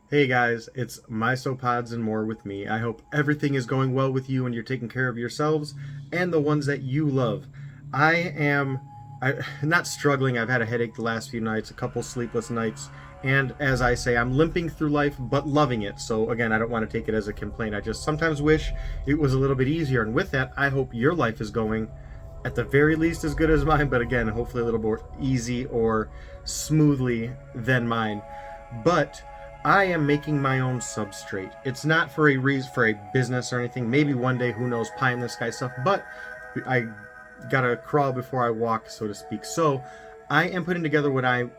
Hey guys, it's Mysopods and more with me. I hope everything is going well with you and you're taking care of yourselves and the ones that you love. I not struggling. I've had a headache the last few nights, a couple sleepless nights, and as I say, I'm limping through life but loving it. So again, I don't want to take it as a complaint. I just sometimes wish it was a little bit easier. And with that, I hope your life is going at the very least as good as mine, but again, hopefully a little more easy or smoothly than mine. But I am making my own substrate. It's not for a reason, for a business or anything. Maybe one day, who knows, pie in the sky stuff. But I gotta crawl before I walk, so to speak. So I am putting together what I,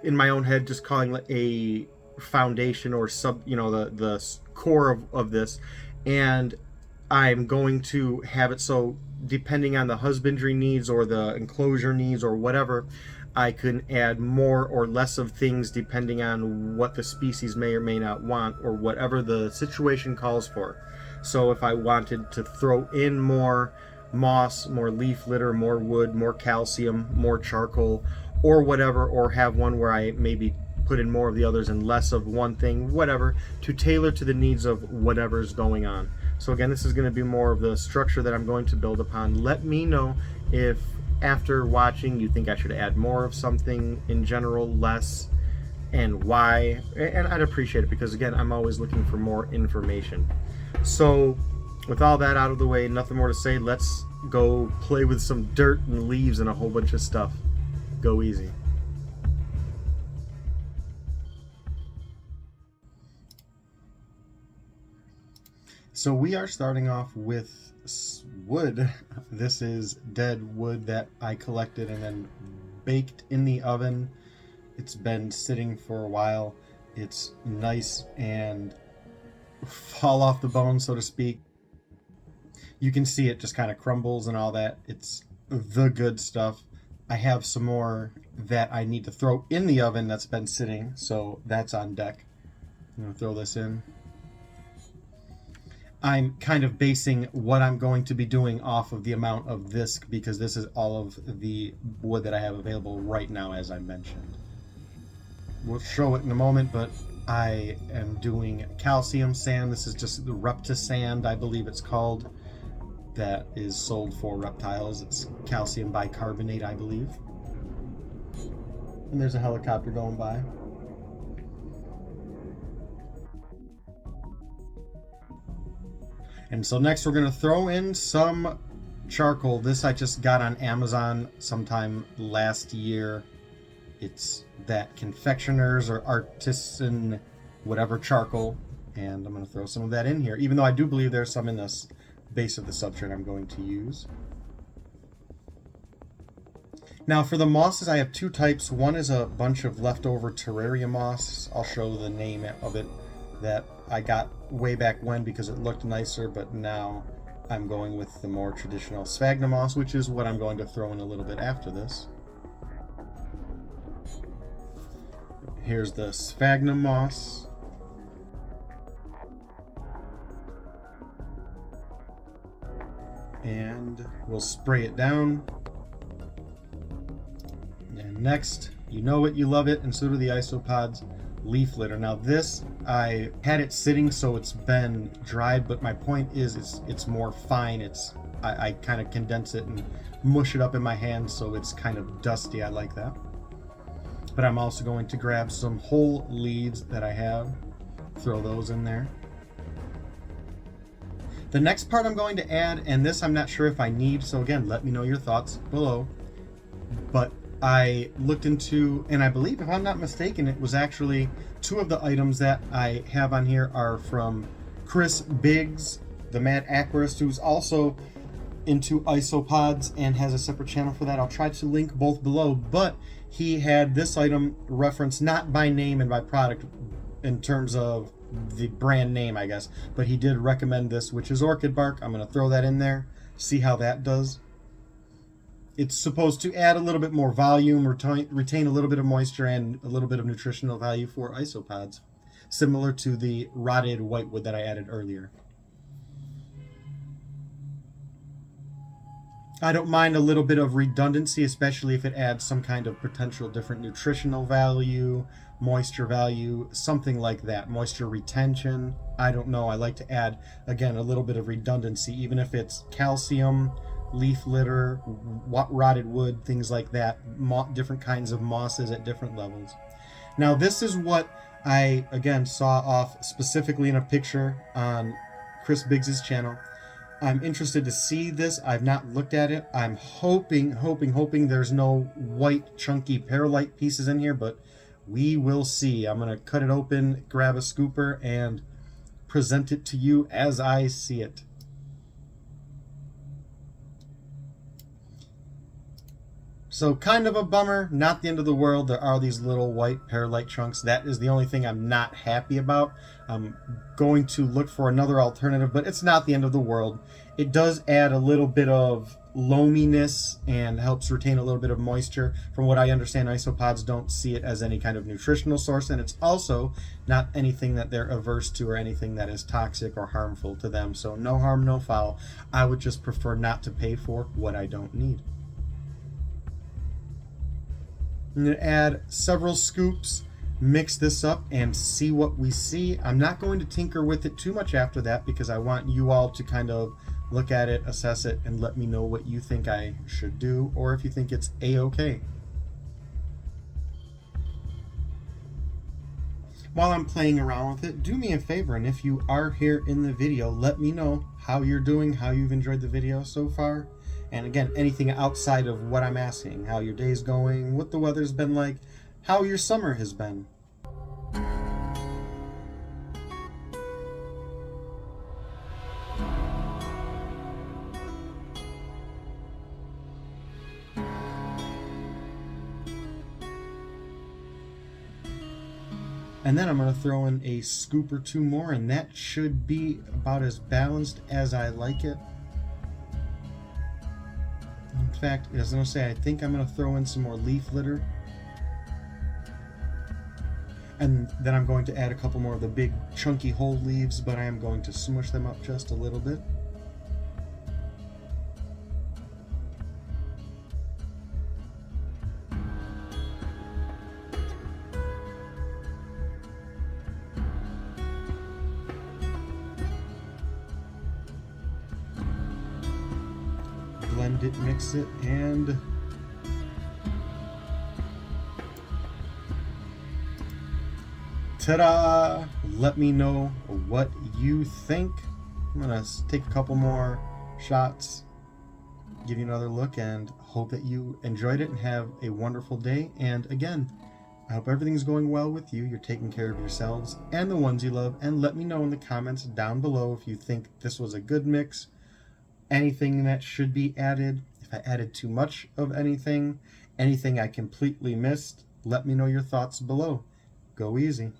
in my own head, just calling a foundation or the core of this, and I'm going to have it so depending on the husbandry needs or the enclosure needs or whatever, I can add more or less of things depending on what the species may or may not want or whatever the situation calls for. So if I wanted to throw in more moss, more leaf litter, more wood, more calcium, more charcoal, or whatever, or have one where I maybe put in more of the others and less of one thing, whatever, to tailor to the needs of whatever's going on. So again, this is going to be more of the structure that I'm going to build upon. Let me know if after watching you think I should add more of something in general, less, and why. And I'd appreciate it because again, I'm always looking for more information. So with all that out of the way, nothing more to say, let's go play with some dirt and leaves and a whole bunch of stuff. Go easy. So we are starting off with wood. This is dead wood that I collected and then baked in the oven. It's been sitting for a while. It's nice and fall off the bone, so to speak. You can see it just kind of crumbles and all that. It's the good stuff. I have some more that I need to throw in the oven that's been sitting, so that's on deck. I'm gonna throw this in. I'm kind of basing what I'm going to be doing off of the amount of this because this is all of the wood that I have available right now, as I mentioned. We'll show it in a moment, but I am doing calcium sand. This is just the Repta sand, I believe it's called, that is sold for reptiles. It's calcium bicarbonate, I believe. And there's a helicopter going by. And so next we're going to throw in some charcoal. This I just got on Amazon sometime last year. It's that confectioners or artisan whatever charcoal. And I'm going to throw some of that in here, even though I do believe there's some in this base of the substrate I'm going to use. Now for the mosses, I have two types. One is a bunch of leftover terrarium moss. I'll show the name of it, that I got way back when because it looked nicer, but now I'm going with the more traditional sphagnum moss, which is what I'm going to throw in a little bit after this. Here's the sphagnum moss. And we'll spray it down. And next, you know it, you love it, and so do the isopods, leaf litter. Now this, I had it sitting so it's been dried, but my point is it's more fine. I kind of condense it and mush it up in my hand so it's kind of dusty. I like that. But I'm also going to grab some whole leaves that I have, throw those in there. The next part I'm going to add, and this I'm not sure if I need, so again, let me know your thoughts below, but I looked into, and I believe, if I'm not mistaken, it was actually two of the items that I have on here are from Chris Biggs, the Mad Aquarist, who's also into isopods and has a separate channel for that. I'll try to link both below, but he had this item referenced not by name and by product in terms of the brand name, I guess, but he did recommend this, which is orchid bark. I'm going to throw that in there, see how that does. It's supposed to add a little bit more volume, retain a little bit of moisture, and a little bit of nutritional value for isopods, similar to the rotted whitewood that I added earlier. I don't mind a little bit of redundancy, especially if it adds some kind of potential different nutritional value moisture value, something like that, moisture retention. I don't know. I like to add, again, a little bit of redundancy, even if it's calcium, leaf litter, rotted wood, things like that, different kinds of mosses at different levels. Now, this is what I, again, saw off specifically in a picture on Chris Biggs's channel. I'm interested to see this. I've not looked at it. I'm hoping there's no white chunky perlite pieces in here, but we will see. I'm going to cut it open, grab a scooper, and present it to you as I see it. So kind of a bummer, not the end of the world. There are these little white perlite chunks. That is the only thing I'm not happy about. I'm going to look for another alternative, but it's not the end of the world. It does add a little bit of loaminess and helps retain a little bit of moisture. From what I understand, isopods don't see it as any kind of nutritional source, and it's also not anything that they're averse to or anything that is toxic or harmful to them. So no harm, no foul. I would just prefer not to pay for what I don't need. I'm going to add several scoops, mix this up, and see what we see. I'm not going to tinker with it too much after that because I want you all to kind of look at it, assess it, and let me know what you think I should do, or if you think it's a-okay. While I'm playing around with it, do me a favor, and if you are here in the video, let me know how you're doing, how you've enjoyed the video so far. And again, anything outside of what I'm asking, how your day's going, what the weather's been like, how your summer has been. And then I'm going to throw in a scoop or two more, and that should be about as balanced as I like it. In fact, as I was going to say, I think I'm going to throw in some more leaf litter. And then I'm going to add a couple more of the big chunky whole leaves, but I am going to smush them up just a little bit. Blend it, mix it, and ta-da! Let me know what you think. I'm gonna take a couple more shots, give you another look, and hope that you enjoyed it and have a wonderful day. And again, I hope everything's going well with you. You're taking care of yourselves and the ones you love. And let me know in the comments down below if you think this was a good mix, anything that should be added, if I added too much of anything I completely missed. Let me know your thoughts below. Go easy.